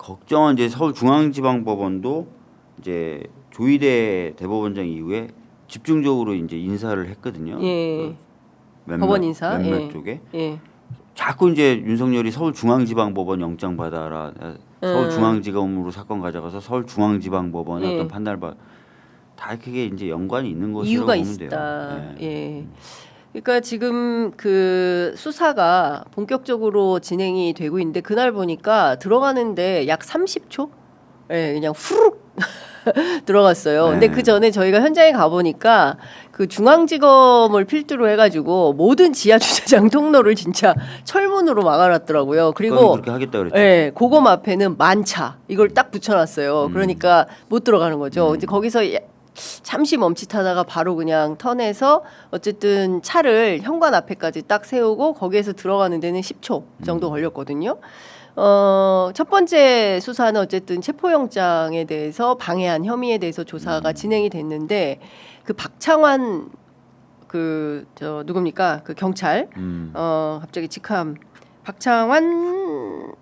걱정은 이제 서울중앙지방법원도 이제 조희대 대법원장 이후에 집중적으로 이제 인사를 했거든요. 예. 그 법원 인사 몇몇 예. 쪽에 예. 자꾸 이제 윤석열이 서울중앙지방법원 영장 받아라, 서울중앙지검으로 사건 가져가서 서울중앙지방법원의 예. 어떤 판단을 다 그게 이제 연관이 있는 것이라고 이유가 보면 돼요. 있다. 예. 예. 그러니까 지금 그 수사가 본격적으로 진행이 되고 있는데 그날 보니까 들어가는데 약 30초? 예, 그냥 후룩 들어갔어요. 근데 네. 그 전에 저희가 현장에 가보니까 그 중앙지검을 필두로 해가지고 모든 지하 주차장 통로를 진짜 철문으로 막아놨더라고요. 그리고 그렇게 하겠다 그랬죠. 예, 고검 앞에는 만차 이걸 딱 붙여놨어요. 그러니까 못 들어가는 거죠. 이제 거기서 잠시 멈칫하다가 바로 그냥 턴해서 어쨌든 차를 현관 앞에까지 딱 세우고 거기에서 들어가는 데는 10초 정도 걸렸거든요. 첫 번째 수사는 어쨌든 체포영장에 대해서 방해한 혐의에 대해서 조사가 진행이 됐는데 그 박창환 저 누굽니까? 그 경찰 갑자기 직함 박창환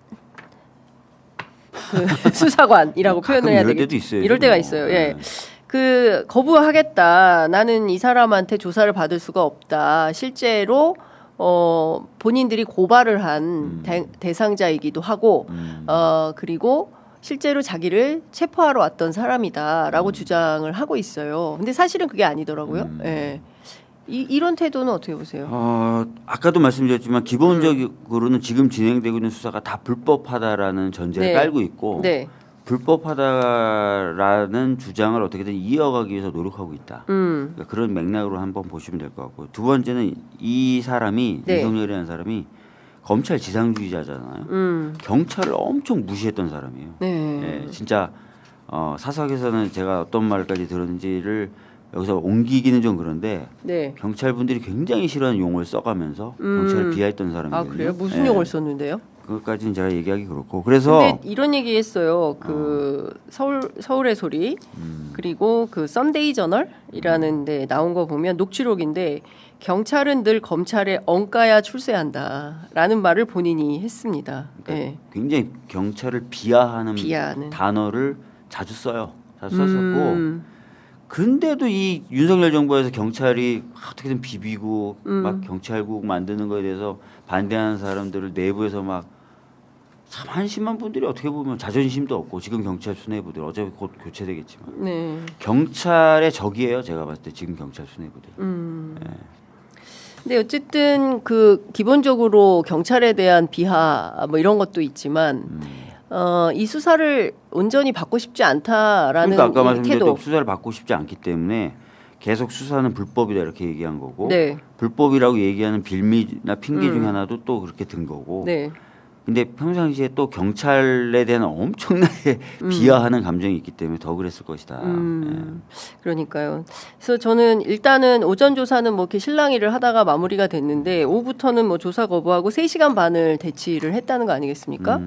그 수사관이라고 표현을 해야 되겠죠. 이럴 때가 있어요. 예. 그 거부하겠다. 나는 이 사람한테 조사를 받을 수가 없다. 실제로 본인들이 고발을 한 대상자이기도 하고 그리고 실제로 자기를 체포하러 왔던 사람이다라고 주장을 하고 있어요. 근데 사실은 그게 아니더라고요. 예. 이런 태도는 어떻게 보세요? 아까도 말씀드렸지만 기본적으로는 지금 진행되고 있는 수사가 다 불법하다라는 전제를 네. 깔고 있고 네. 불법하다라는 주장을 어떻게든 이어가기 위해서 노력하고 있다. 그러니까 그런 맥락으로 한번 보시면 될 것 같고 두 번째는 이 사람이 네. 윤석열이라는 사람이 검찰 지상주의자잖아요. 경찰을 엄청 무시했던 사람이에요. 네. 예, 진짜 사석에서는 제가 어떤 말까지 들었는지를 여기서 옮기기는 좀 그런데 네. 경찰분들이 굉장히 싫어하는 용어를 써가면서 경찰을 비하했던 사람이거든요. 아 그래요? 무슨 용어를 썼는데요? 그것까지는 제가 얘기하기 그렇고 그래서 근데 이런 얘기했어요. 그 서울의 소리 그리고 그 썬데이 저널이라는 데 나온 거 보면 녹취록인데 경찰은 늘 검찰의 엉까야 출세한다라는 말을 본인이 했습니다. 그러니까 예. 굉장히 경찰을 비하하는 단어를 자주 써요. 자주 썼었고 근데도 이 윤석열 정부에서 경찰이 어떻게든 비비고 막 경찰국 만드는 거에 대해서 반대하는 사람들을 내부에서 막 참 한심한 분들이 어떻게 보면 자존심도 없고 지금 경찰 수뇌부들 어차피 곧 교체되겠지만 네. 경찰의 적이에요. 제가 봤을 때 지금 경찰 수뇌부들. 네. 근데 어쨌든 그 기본적으로 경찰에 대한 비하 뭐 이런 것도 있지만 이 수사를 온전히 받고 싶지 않다라는 그러니까 아까 태도. 말씀드렸던 수사를 받고 싶지 않기 때문에 계속 수사는 불법이다 이렇게 얘기한 거고 네. 불법이라고 얘기하는 빌미나 핑계 중에 하나도 또 그렇게 든 거고 네. 근데 평상시에 또 경찰에 대한 엄청나게 비하하는 감정이 있기 때문에 더 그랬을 것이다. 그러니까요. 그래서 저는 일단은 오전 조사는 뭐 이렇게 실랑이를 하다가 마무리가 됐는데 오후부터는 뭐 조사 거부하고 3시간 반을 대치를 했다는 거 아니겠습니까?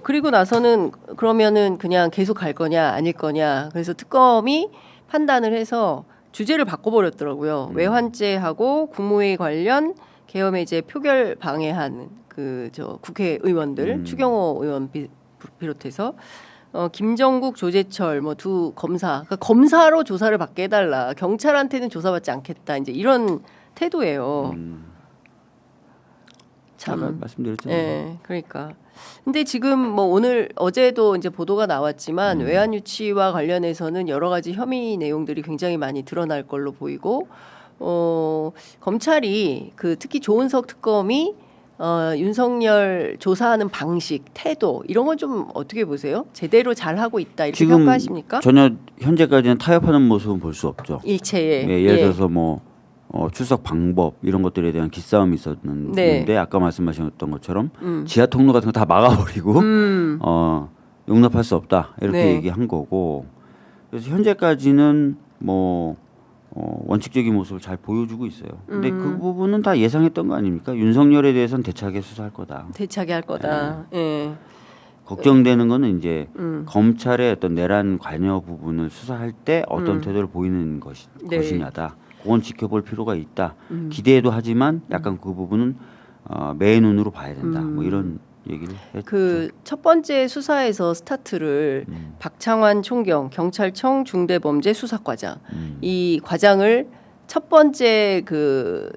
그리고 나서는 그러면은 그냥 계속 갈 거냐 아닐 거냐. 그래서 특검이 판단을 해서 주제를 바꿔버렸더라고요. 외환죄하고 국무회의 관련 계엄해제 표결 방해한 국회의원들 추경호 의원 비롯해서 김정국, 조재철 뭐 두 검사, 그러니까 검사로 조사를 받게 해달라. 경찰한테는 조사받지 않겠다. 이제 이런 태도예요. 참 말씀드렸잖아요. 네, 그러니까. 근데 지금 뭐 오늘 어제도 이제 보도가 나왔지만 외환 유치와 관련해서는 여러 가지 혐의 내용들이 굉장히 많이 드러날 걸로 보이고 검찰이 특히 조은석 특검이 윤석열 조사하는 방식, 태도 이런 건 좀 어떻게 보세요? 제대로 잘 하고 있다 이렇게 지금 평가하십니까? 전혀 현재까지는 타협하는 모습은 볼 수 없죠. 일체에. 네, 예를 들어서 뭐 출석 방법 이런 것들에 대한 기싸움이 있었는데 네. 아까 말씀하셨던 것처럼 지하 통로 같은 거 다 막아버리고 용납할 수 없다 이렇게 네. 얘기한 거고 그래서 현재까지는 뭐 원칙적인 모습을 잘 보여주고 있어요. 근데 그 부분은 다 예상했던 거 아닙니까? 윤석열에 대해서는 대차게 수사할 거다. 대차게 할 거다. 예. 걱정되는 거는 이제 검찰의 어떤 내란 관여 부분을 수사할 때 어떤 태도를 보이는 네. 것이냐다. 그건 지켜볼 필요가 있다. 기대도 하지만 약간 그 부분은 매의 눈으로 봐야 된다. 뭐 이런 얘기를 했죠. 그 첫 번째 수사에서 스타트를 박창환 총경 경찰청 중대범죄수사과장 이 과장을 첫 번째 그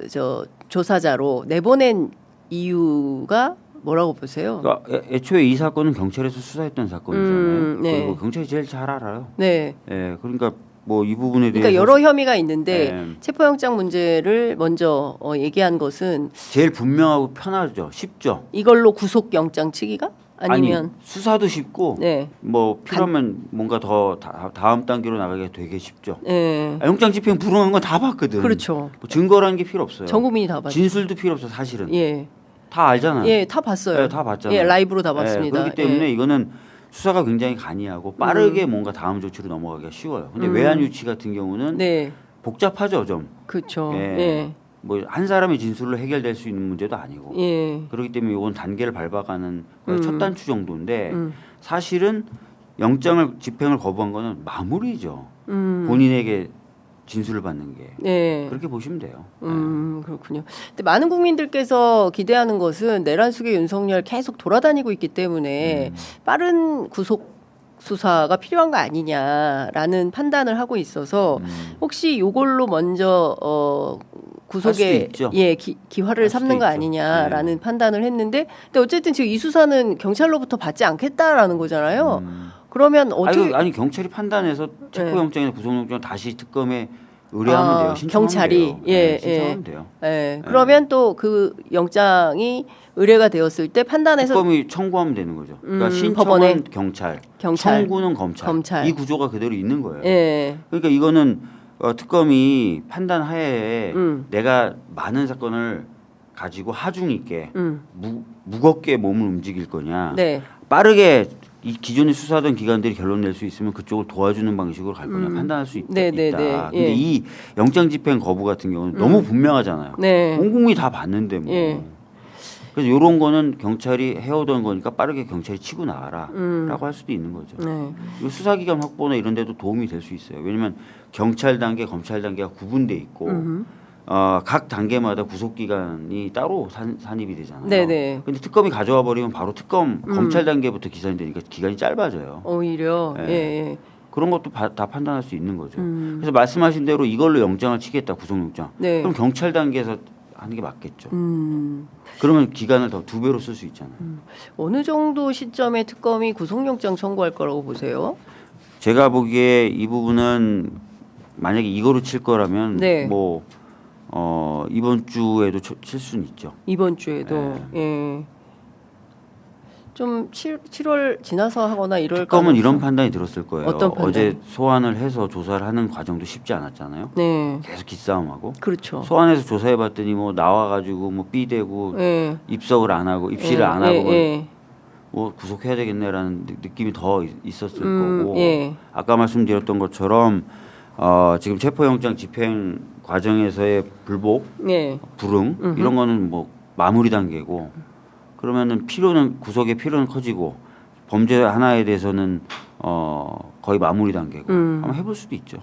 조사자로 내보낸 이유가 뭐라고 보세요? 그러니까 애초에 이 사건은 경찰에서 수사했던 사건이잖아요. 네. 그리고 경찰이 제일 잘 알아요. 네. 예, 그러니까 뭐 이 부분에 대해서 그러니까 여러 혐의가 있는데 네. 체포영장 문제를 먼저 얘기한 것은 제일 분명하고 편하죠. 쉽죠. 이걸로 구속영장 치기가 아니면 아니, 수사도 쉽고 네. 뭐 필요하면 뭔가 더 다음 단계로 나가기가 되게 쉽죠. 네. 영장 집행 불응한 건 다 봤거든. 그렇죠. 뭐 증거라는 게 필요 없어요. 전 국민이 다 봤죠. 진술도 필요 없어 사실은. 예. 다 알잖아요. 예, 다 봤어요. 네, 다 봤잖아요. 예, 라이브로 다 봤습니다. 그렇기 때문에 예. 이거는 수사가 굉장히 간이하고 빠르게 뭔가 다음 조치로 넘어가기가 쉬워요. 근데 외환 유치 같은 경우는 네. 복잡하죠, 좀. 그렇죠. 예. 예. 뭐 한 사람의 진술로 해결될 수 있는 문제도 아니고. 예. 그렇기 때문에 이건 단계를 밟아가는 거의 첫 단추 정도인데 사실은 영장을 집행을 거부한 거는 마무리죠. 본인에게 진술을 받는 게. 예. 그렇게 보시면 돼요. 그렇군요. 근데 많은 국민들께서 기대하는 것은 내란 속에 윤석열 계속 돌아다니고 있기 때문에 빠른 구속 수사가 필요한 거 아니냐라는 판단을 하고 있어서 혹시 요걸로 먼저 구속에 예 기화를 삼는 거 아니냐라는 판단을 했는데 근데 어쨌든 지금 이 수사는 경찰로부터 받지 않겠다라는 거잖아요. 그러면 어떻게 아니 경찰이 판단해서 체포영장이나 구속영장 다시 특검에 의뢰하면 돼요. 신청하면 경찰이 돼요. 예, 신청하면 돼요. 예. 그러면 또 그 영장이 의뢰가 되었을 때 판단해서 특검이 청구하면 되는 거죠. 그러니까 신청은 법원에 경찰, 경찰, 청구는 검찰. 이 구조가 그대로 있는 거예요. 예. 그러니까 이거는 특검이 판단하에 내가 많은 사건을 가지고 하중 있게 무겁게 몸을 움직일 거냐, 네. 빠르게 이 기존에 수사하던 기관들이 결론 낼 수 있으면 그쪽을 도와주는 방식으로 갈 거냐 판단할 수 있다. 근데 예. 이 영장 집행 거부 같은 경우는 너무 분명하잖아요. 네. 온 국민이 다 봤는데 뭐. 예. 그래서 이런 거는 경찰이 해오던 거니까 빠르게 경찰이 치고 나가라라고 할 수도 있는 거죠. 네. 이 수사기관 확보나 이런 데도 도움이 될 수 있어요. 왜냐하면 경찰 단계, 검찰 단계가 구분돼 있고 각 단계마다 구속기관이 따로 산입이 되잖아요. 네네. 근데 특검이 가져와 버리면 바로 특검 검찰 단계부터 기산이 되니까 기간이 짧아져요. 오히려 예. 예. 그런 것도 다 판단할 수 있는 거죠. 그래서 말씀하신 대로 이걸로 영장을 치겠다 구속영장. 네. 그럼 경찰 단계에서 하는 게 맞겠죠. 그러면 기간을 더 2배로 쓸 수 있잖아요. 어느 정도 시점에 특검이 구속영장 청구할 거라고 보세요? 제가 보기에 이 부분은 만약에 이거로 칠 거라면 네. 뭐 이번 주에도 칠 수는 있죠. 이번 주에도 예. 좀 7월 지나서 하거나 이럴 특검은 이런 판단이 들었을 거예요. 어떤 판단? 어제 소환을 해서 조사를 하는 과정도 쉽지 않았잖아요. 네. 계속 기싸움하고 그렇죠. 소환해서 조사해봤더니 뭐 나와가지고 뭐 삐대고 예. 입석을 안 하고 입실을 예. 안 하고 예. 뭐 구속해야 되겠네라는 느낌이 더 있었을 거고 예. 아까 말씀드렸던 것처럼 지금 체포영장 집행 과정에서의 불복, 예. 불응 이런 거는 뭐 마무리 단계고 그러면은 구속의 필요는 커지고 범죄 하나에 대해서는 거의 마무리 단계고 한번 해볼 수도 있죠.